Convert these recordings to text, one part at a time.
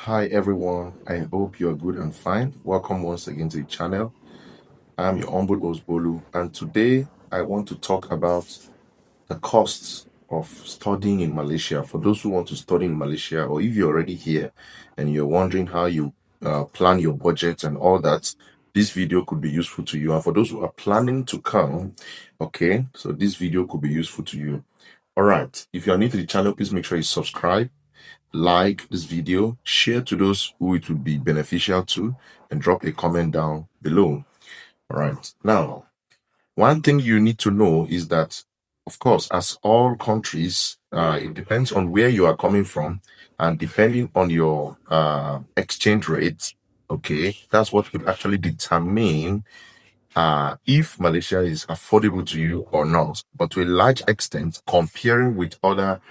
Hi everyone, I hope you're good and fine. Welcome once again to the channel. I'm your humble host Bolu, and today I want to talk about the costs of studying in Malaysia. For those who want to study in Malaysia, or if you're already here and you're wondering how you plan your budget and all that, this video could be useful to you. And for those who are planning to come, okay, so this video could be useful to you. All right, if you're new to the channel, please make sure you subscribe, like this video, share to those who it would be beneficial to, and drop a comment down below. All right. Now, one thing you need to know is that, of course, as all countries, it depends on where you are coming from, and depending on your exchange rate, okay, that's what will actually determine if Malaysia is affordable to you or not. But to a large extent, comparing with other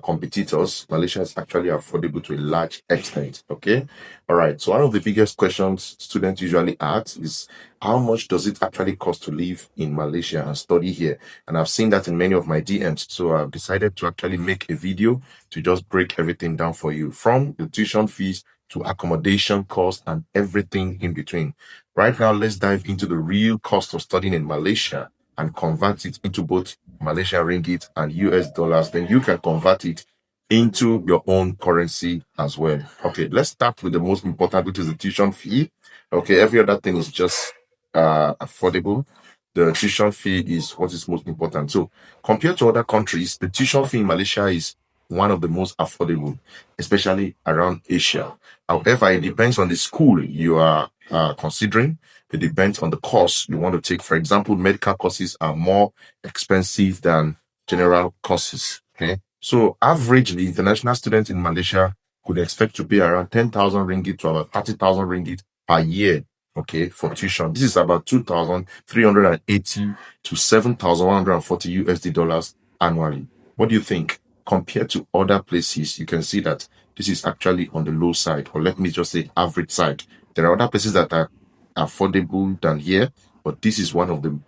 competitors, Malaysia is actually affordable to a large extent. Okay. All right. So one of the biggest questions students usually ask is how much does it actually cost to live in Malaysia and study here? And I've seen that in many of my DMs. So I've decided to actually make a video to just break everything down for you, from the tuition fees to accommodation costs and everything in between. Right now, let's dive into the real cost of studying in Malaysia and convert it into both Malaysian ringgit and US dollars. Then you can convert it into your own currency as well. Okay, let's start with the most important, which is the tuition fee. Okay, every other thing is just affordable. The tuition fee is what is most important. So, compared to other countries, the tuition fee in Malaysia is one of the most affordable, especially around Asia. However, it depends on the school you are considering. It depends on the course you want to take. For example, medical courses are more expensive than general courses. Okay. So averagely, international students in Malaysia could expect to pay around 10,000 ringgit to about 30,000 ringgit per year. Okay, for tuition. This is about 2,380 to 7,140 USD dollars annually. What do you think? Compared to other places, you can see that this is actually on the low side, or let me just say average side. There are other places that are affordable than here, but this is one of the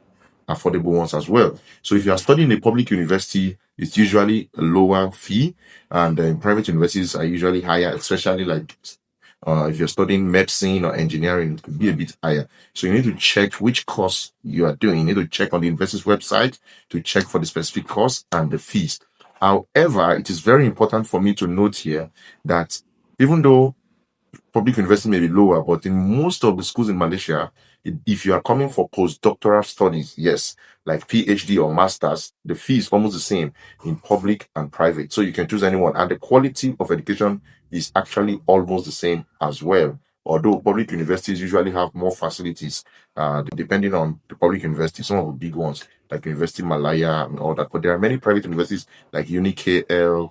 affordable ones as well. So if you are studying a public university, it's usually a lower fee, and private universities are usually higher, especially like if you're studying medicine or engineering, it could be a bit higher. So you need to check which course you are doing. You need to check on the university's website to check for the specific course and the fees. However, it is very important for me to note here that even though public university may be lower, but in most of the schools in Malaysia, if you are coming for postdoctoral studies, yes, like PhD or masters, the fee is almost the same in public and private. So you can choose anyone, and the quality of education is actually almost the same as well. Although public universities usually have more facilities, depending on the public university, some of the big ones like University Malaya and all that. But there are many private universities like UniKL,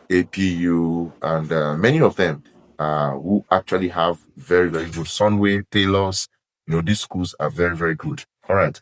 APU, and many of them who actually have very, very good Sunway, Taylors. These schools are very, very good. All right.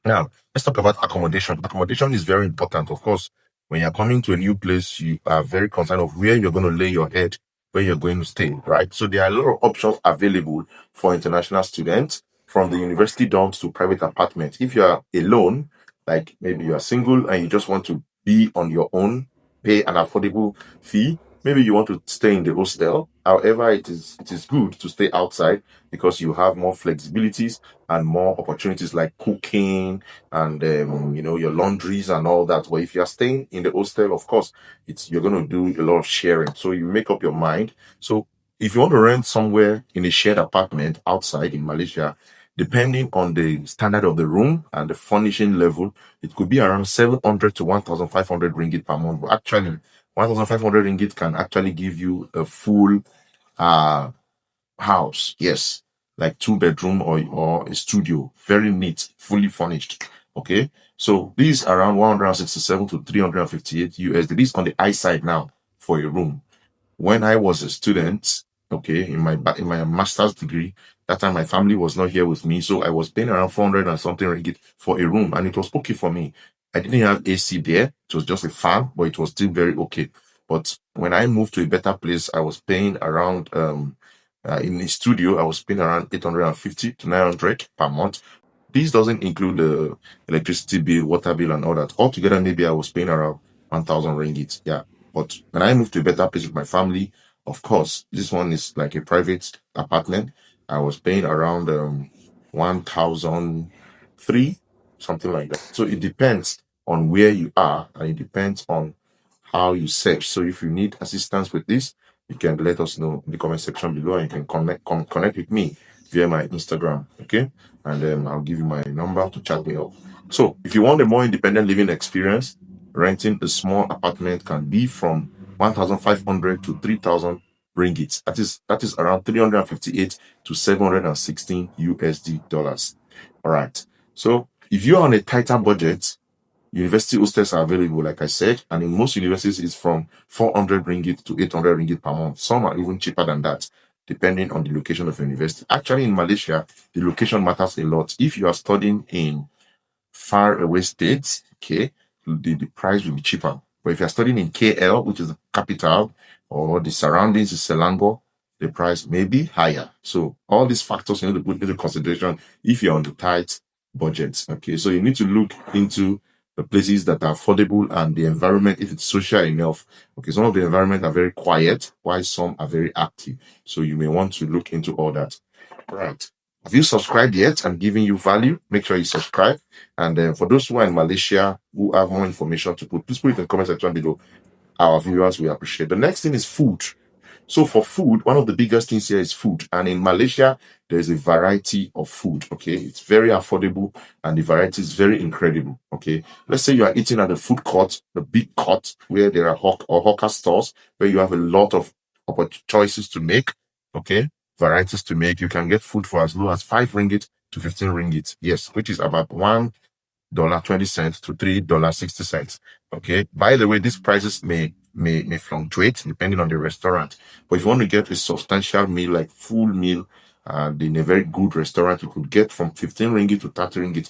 Now, let's talk about accommodation. Accommodation is very important. Of course, when you're coming to a new place, you are very concerned of where you're going to lay your head, where you're going to stay, right? So there are a lot of options available for international students, from the university dorms to private apartments. If you are alone, like maybe you are single and you just want to be on your own, pay an affordable fee, maybe you want to stay in the hostel. However, it is good to stay outside because you have more flexibilities and more opportunities like cooking and your laundries and all that. But if you're staying in the hostel, of course, you're going to do a lot of sharing. So you make up your mind. So if you want to rent somewhere in a shared apartment outside in Malaysia, depending on the standard of the room and the furnishing level, it could be around 700 to 1,500 ringgit per month. But actually, 1,500 ringgit can actually give you a full uh house. Yes, like two-bedroom or a studio, very neat, fully furnished. Okay, so these around 167 to 358 USD. This on the high side now for a room. When I was a student, okay, in my master's degree, that time my family was not here with me, so I was paying around 400 and something ringgit for a room, and it was okay for me. I didn't have AC there; it was just a fan, but it was still very okay. But when I moved to a better place, I was paying around in the studio, I was paying around 850 to 900 per month. This doesn't include the electricity bill, water bill, and all that. Altogether, maybe I was paying around 1,000 ringgit. Yeah. But when I moved to a better place with my family, Of course, this one is like a private apartment. I was paying around 1,003, something like that. So it depends on where you are, and it depends on how you search. So if you need assistance with this, you can let us know in the comment section below, and you can connect with me via my Instagram. Okay, and I'll give you my number to chat me up. So if you want a more independent living experience, renting a small apartment can be from 1,500 to 3,000 ringgit. That is around 358 to 716 USD dollars. All right. So if you're on a tighter budget, university hostels are available, like I said, and in most universities, it's from 400 ringgit to 800 ringgit per month. Some are even cheaper than that, depending on the location of your university. Actually, in Malaysia, the location matters a lot. If you are studying in far away states, okay, the price will be cheaper. But if you're studying in KL, which is the capital, or the surroundings of Selangor, the price may be higher. So all these factors you need to put into consideration if you're on the tight budget. Okay, so you need to look into the places that are affordable and the environment, if it's social enough. Okay, some of the environment are very quiet, while some are very active. So you may want to look into all that. All right. Have you subscribed yet? I'm giving you value. Make sure you subscribe. And for those who are in Malaysia who have more information to put, please put it in the comment section below. Our viewers will appreciate. The next thing is food. So for food, one of the biggest things here is food. And in Malaysia, there's a variety of food. Okay, it's very affordable and the variety is very incredible. Okay, let's say you are eating at the food court, the big court where there are hawker stores where you have a lot of choices to make. Okay, varieties to make. You can get food for as low as 5 ringgit to 15 ringgit. Yes, which is about $1.20 to $3.60. Okay. By the way, these prices may fluctuate depending on the restaurant. But if you want to get a substantial meal, like full meal, and in a very good restaurant, you could get from 15 ringgit to 30 ringgit.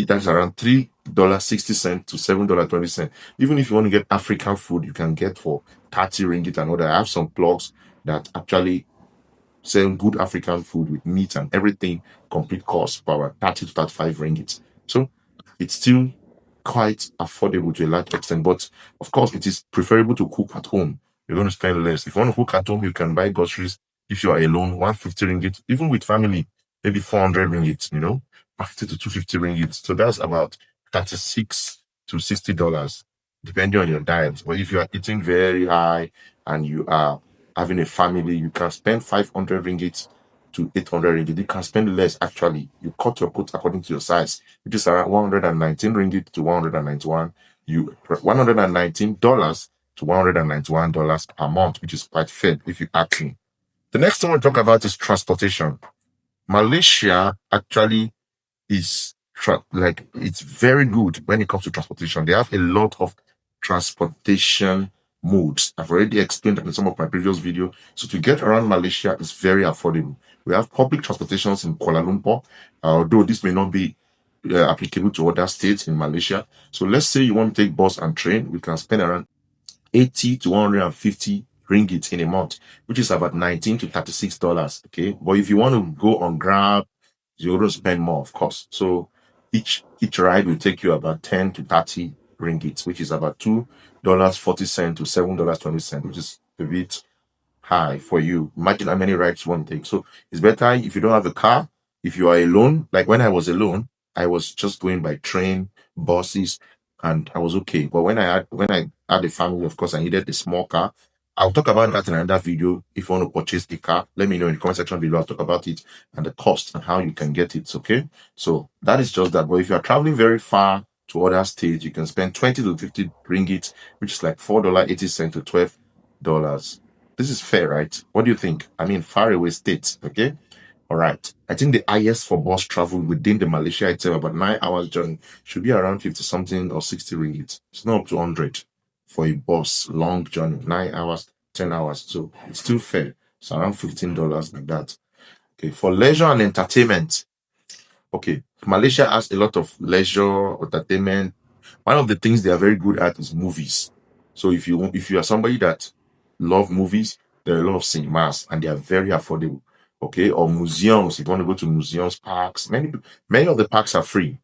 That's around $3.60 to $7.20. Even if you want to get African food, you can get for 30 ringgit and other. I have some blogs that actually sell good African food with meat and everything, complete cost for about 30 to 35 ringgit. So it's still quite affordable to a large extent, but of course, it is preferable to cook at home. You're going to spend less. If you want to cook at home, you can buy groceries. If you are alone, 150 ringgit, even with family, maybe 400 ringgit, 150 to 250 ringgit. So that's about 36 to $60, depending on your diet. But if you are eating very high and you are having a family, you can spend 500 ringgit to 800 ringgit. You can spend less actually. You cut your coat according to your size, which is around 119 ringgit to 191 $119 to $191 per month, which is quite fair if you ask me. The next thing we'll talk about is transportation. Malaysia actually is like it's very good when it comes to transportation. They have a lot of transportation modes. I've already explained that in some of my previous videos. So to get around Malaysia is very affordable. We have public transportations in Kuala Lumpur, although this may not be applicable to other states in Malaysia. So let's say you want to take bus and train, we can spend around 80 to 150 ringgit in a month, which is about $19 to $36. Okay, but if you want to go on Grab, you're going to spend more, of course. So each ride will take you about 10 to 30 ringgit, which is about $2.40 to $7.20, which is a bit high for you. Imagine how many rides you want to take. So it's better if you don't have a car. If you are alone, like when I was alone, I was just going by train, buses, and I was okay. But when I had a family, of course, I needed a small car. I'll talk about that in another video. If you want to purchase a car, let me know in the comment section below. I'll talk about it and the cost and how you can get it. Okay. So that is just that. But if you are traveling very far to other states, you can spend 20 to 50 ringgit, which is like $4.80 to $12. This is fair, right? What do you think? I mean, far away states, okay? All right. I think the highest for bus travel within the Malaysia itself, about 9 hours journey, should be around 50 something or 60 ringgit. It's not up to 100 for a bus, long journey, 9 hours, 10 hours. So it's still fair. It's around $15 like that. Okay. For leisure and entertainment, okay, Malaysia has a lot of leisure, entertainment. One of the things they are very good at is movies. So if you are somebody that love movies, there are a lot of cinemas and they are very affordable. Okay, or museums. If you want to go to museums, parks, many of the parks are free.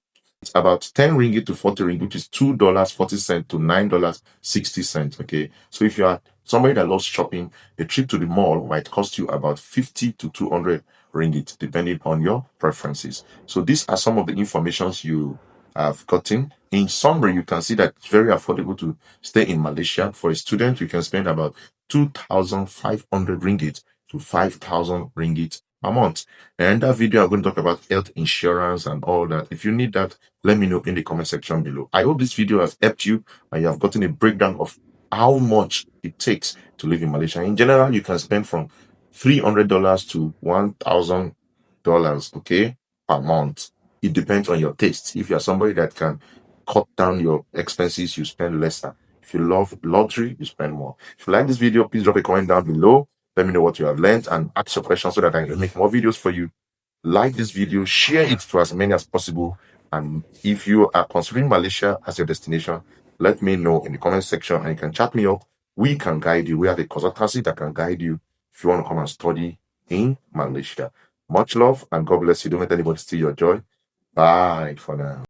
about 10 ringgit to 40 ringgit, which is $2.40 to $9.60. Okay. So if you are somebody that loves shopping, a trip to the mall might cost you about 50 to 200 ringgit, depending on your preferences. So these are some of the informations you have gotten. In summary, you can see that it's very affordable to stay in Malaysia. For a student, you can spend about 2,500 ringgit to 5,000 ringgit a month. And that video, I'm going to talk about health insurance and all that. If you need that, let me know in the comment section below. I hope this video has helped you and you have gotten a breakdown of how much it takes to live in Malaysia. In general, you can spend from $300 to $1,000, okay, per month. It depends on your taste. If you're somebody that can cut down your expenses, you spend lesser. If you love lottery, you spend more. If you like this video, please drop a comment down below. Let me know what you have learned and ask your questions so that I can make more videos for you. Like this video, share it to as many as possible. And if you are considering Malaysia as your destination, let me know in the comment section and you can chat me up. We can guide you. We have a consultancy that can guide you if you want to come and study in Malaysia. Much love and God bless you. Don't let anybody steal your joy. Bye for now.